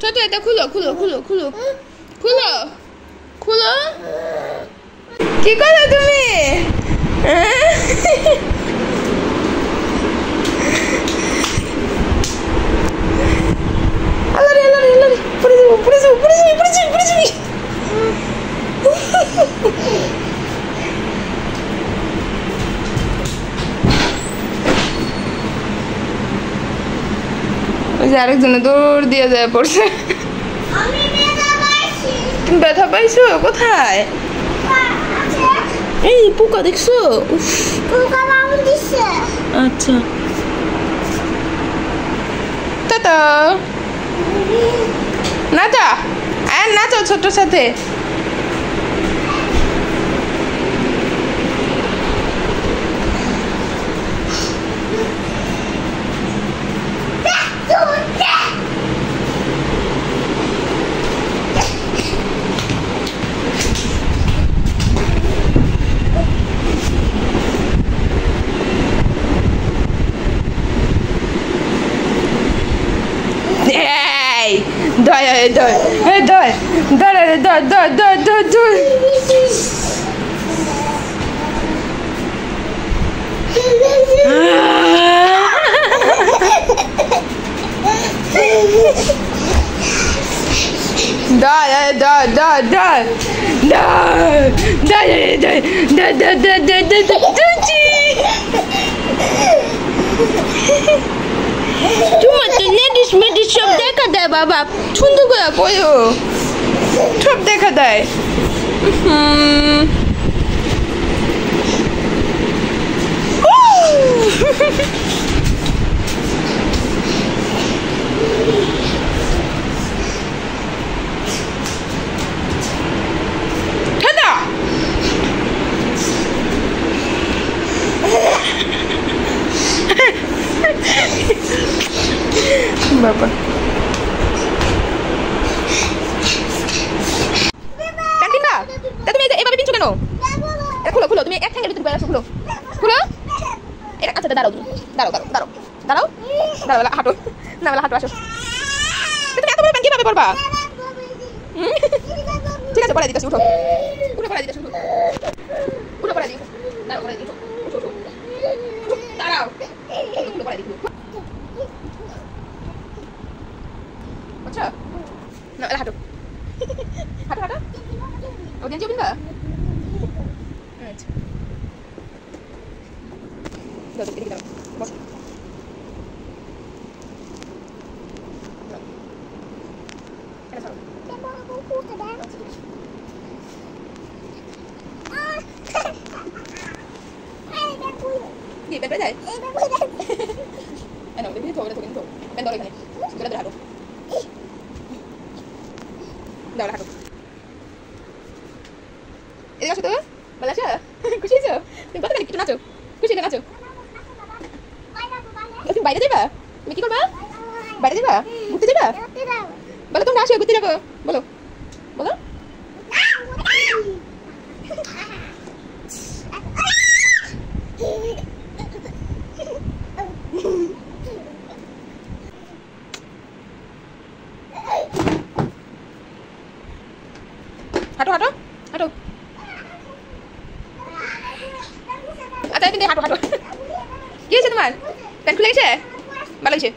ছোট এটা খুলো খুলো খুলো খুলো খুলো খুলো কি করো তুমি আল্লাহ আল্লাহ আল্লাহ পড়ে যাবো পড়ে যাবো পড়ে যাবি পড়ে যাবি পড়ে যাবি ওই যে আরেকজনে দৌড় দিয়ে যায় পড়ছে তুমি ব্যথা পাইছো কোথায় এই পোকা দেখছো আচ্ছা টাটা নাচা আর নাচো ছোট্টোর সাথে Dai, dai, dai, dai, dai, dai, dai, dai, dai. Dai, dai, dai, dai, dai, dai, dai, dai, dai, dai, dai, dai, dai. তোমার তো লেডিস মেডিস সব দেখা দেয় বাবা সুন্দর করে পড়ো সব দেখা দেয় বাবা তুমি এভাবে পিনছো কেন খুলো খুলো তুমি এক ঠ্যাঙ্গের ভিতরে খুলো খুলো আচ্ছা দাঁড়াও দাঁড়াও দাঁড়াও দাঁড়াও দাঁড়াও দাঁড়াও হাঁটো না বেলা হাঁটো আসো তুমি এত বড় প্যান্ট কিভাবে পরবা ঠিক আছে পরে দিতেছি উঠো উঠে পরে দিতেছি উঠো পরে দিও দাঁড়াও পরে দিও উঠো দাঁড়াও উঠো পরে দিও আচ্ছা না হাঁটো হাঁটো হাঁটো ও গেঞ্জি পিনবা আচ্ছা দাও এদিকে দাও বসো এটা সরো কি পেপে যায় এনো বেবি তো পেন ধরো এখানে ধরে ধরে হাঁটো দাও হাঁটো এদিকে আসো তো ভালো আছো খুশি আছো তুমি কত একটু নাচো খুশি হয়ে নাচো তুমি বাইরে যাবা তুমি কি করবা বাইরে যাবা ঘুরতে যাবা বলো তোমরা আসো ঘুরতে যাবো বলো বলো হাঁটো হাঁটো হাঁটো আচ্ছা তুমি হাঁটো হাঁটো কি হয়েছে তোমার প্যান্ট খুলে গেছে ভালো হয়েছে